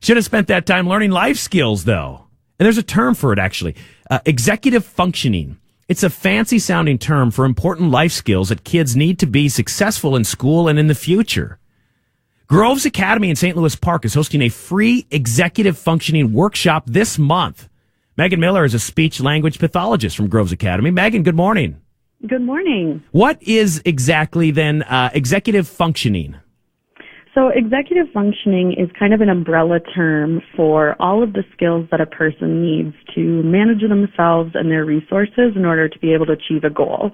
Should have spent that time learning life skills, though. And there's a term for it, actually. Executive functioning. It's a fancy-sounding term for important life skills that kids need to be successful in school and in the future. Groves Academy in St. Louis Park is hosting a free executive functioning workshop this month. Meghan Miller is a speech-language pathologist from Groves Academy. Meghan, good morning. Good morning. What is exactly, then, executive functioning? So executive functioning is kind of an umbrella term for all of the skills that a person needs to manage themselves and their resources in order to be able to achieve a goal.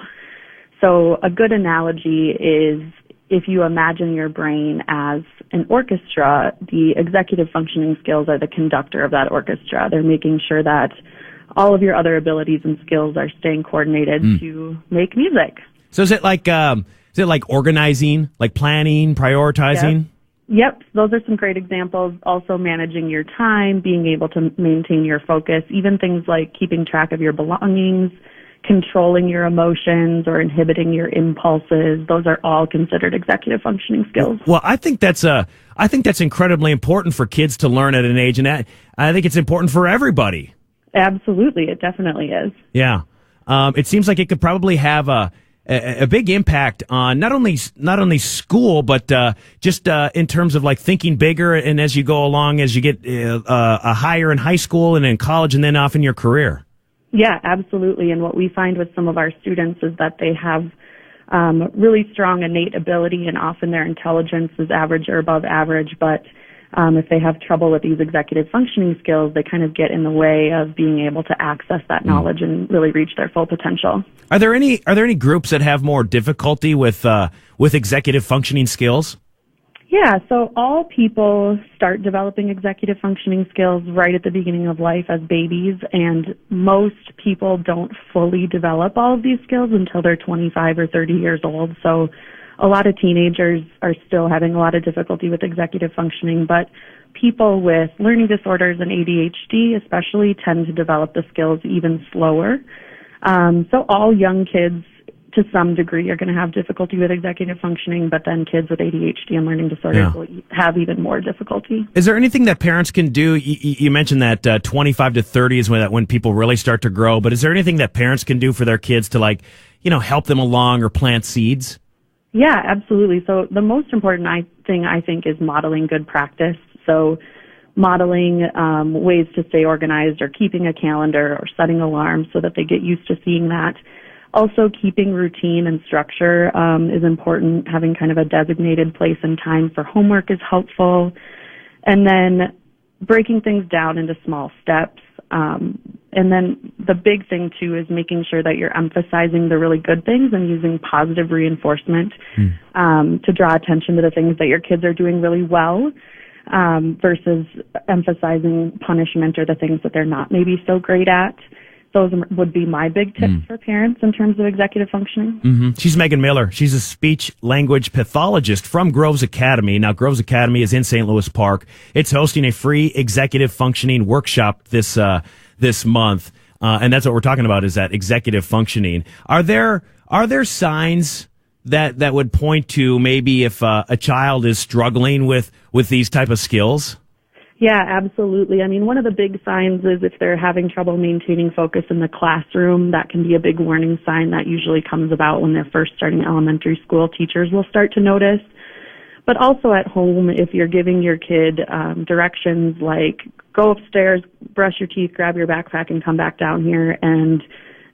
So a good analogy is if you imagine your brain as an orchestra, the executive functioning skills are the conductor of that orchestra. They're making sure that all of your other abilities and skills are staying coordinated to make music. So is it like organizing, like planning, prioritizing? Yep, those are some great examples. Also managing your time, being able to maintain your focus, even things like keeping track of your belongings, controlling your emotions or inhibiting your impulses. Those are all considered executive functioning skills. Well, I think that's incredibly important for kids to learn at an age, and I think it's important for everybody. Absolutely, it definitely is. Yeah. It seems like it could probably have a big impact on not only school, but just in terms of like thinking bigger, and as you go along, as you get a higher in high school and in college, and then off in your career. Yeah, absolutely. And what we find with some of our students is that they have really strong innate ability, and often their intelligence is average or above average, but if they have trouble with these executive functioning skills, they kind of get in the way of being able to access that knowledge and really reach their full potential. Are there any groups that have more difficulty with executive functioning skills? Yeah, so all people start developing executive functioning skills right at the beginning of life as babies, and most people don't fully develop all of these skills until they're 25 or 30 years old. So a lot of teenagers are still having a lot of difficulty with executive functioning, but people with learning disorders and ADHD especially tend to develop the skills even slower. So all young kids, to some degree, are going to have difficulty with executive functioning, but then kids with ADHD and learning disorders will have even more difficulty. Is there anything that parents can do? You mentioned that 25 to 30 is when people really start to grow, but is there anything that parents can do for their kids to help them along or plant seeds? Yeah, absolutely. So the most important thing I think is modeling good practice. So modeling ways to stay organized, or keeping a calendar, or setting alarms so that they get used to seeing that. Also, keeping routine and structure is important. Having kind of a designated place and time for homework is helpful. And then breaking things down into small steps. And then the big thing, too, is making sure that you're emphasizing the really good things and using positive reinforcement to draw attention to the things that your kids are doing really well, versus emphasizing punishment or the things that they're not maybe so great at. Those would be my big tips for parents in terms of executive functioning. Mm-hmm. She's Meghan Miller. She's a speech-language pathologist from Groves Academy. Now, Groves Academy is in St. Louis Park. It's hosting a free executive functioning workshop this month, and that's what we're talking about, is that executive functioning. Are there signs that would point to maybe if a child is struggling with these type of skills? Yeah, absolutely. I mean, one of the big signs is if they're having trouble maintaining focus in the classroom. That can be a big warning sign that usually comes about when they're first starting elementary school. Teachers will start to notice. But also at home, if you're giving your kid directions like go upstairs, brush your teeth, grab your backpack, and come back down here, and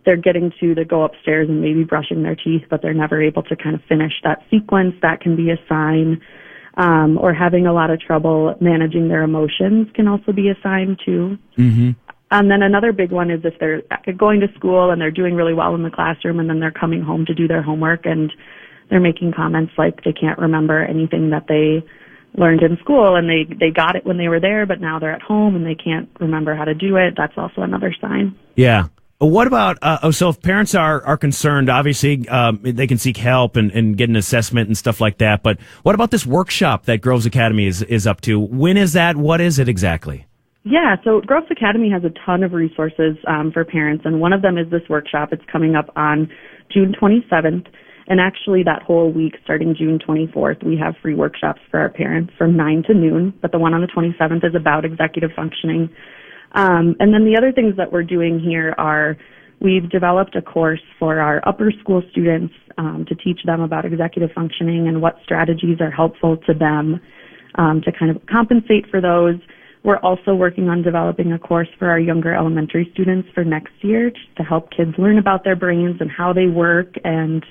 they're getting to the go upstairs and maybe brushing their teeth, but they're never able to kind of finish that sequence, that can be a sign. Or having a lot of trouble managing their emotions can also be a sign, too. Mm-hmm. And then another big one is if they're going to school and they're doing really well in the classroom, and then they're coming home to do their homework and they're making comments like they can't remember anything that they learned in school, and they got it when they were there, but now they're at home and they can't remember how to do it. That's also another sign. Yeah. What about, so if parents are concerned, obviously they can seek help and get an assessment and stuff like that, but what about this workshop that Groves Academy is up to? When is that? What is it exactly? Yeah, so Groves Academy has a ton of resources for parents, and one of them is this workshop. It's coming up on June 27th, And actually that whole week, starting June 24th, we have free workshops for our parents from 9 to noon, but the one on the 27th is about executive functioning. And then the other things that we're doing here are we've developed a course for our upper school students to teach them about executive functioning and what strategies are helpful to them to kind of compensate for those. We're also working on developing a course for our younger elementary students for next year to help kids learn about their brains and how they work and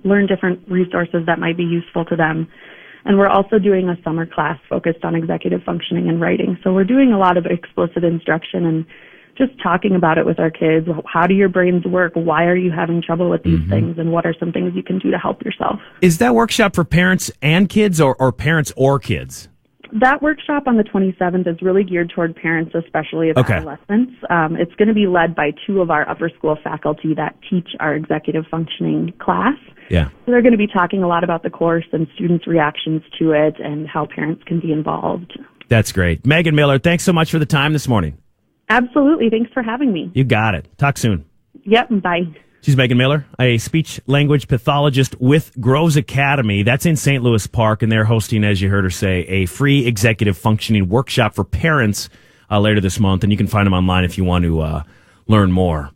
learn different resources that might be useful to them. And we're also doing a summer class focused on executive functioning and writing. So we're doing a lot of explicit instruction and just talking about it with our kids. How do your brains work? Why are you having trouble with these things? And what are some things you can do to help yourself? Is that workshop for parents and kids or parents or kids? That workshop on the 27th is really geared toward parents, especially of adolescents. It's going to be led by 2 of our upper school faculty that teach our executive functioning class. Yeah. So they're going to be talking a lot about the course and students' reactions to it and how parents can be involved. That's great. Meghan Miller, thanks so much for the time this morning. Absolutely. Thanks for having me. You got it. Talk soon. Yep. Bye. She's Meghan Miller, a speech language pathologist with Groves Academy. That's in St. Louis Park, and they're hosting, as you heard her say, a free executive functioning workshop for parents later this month. And you can find them online if you want to learn more.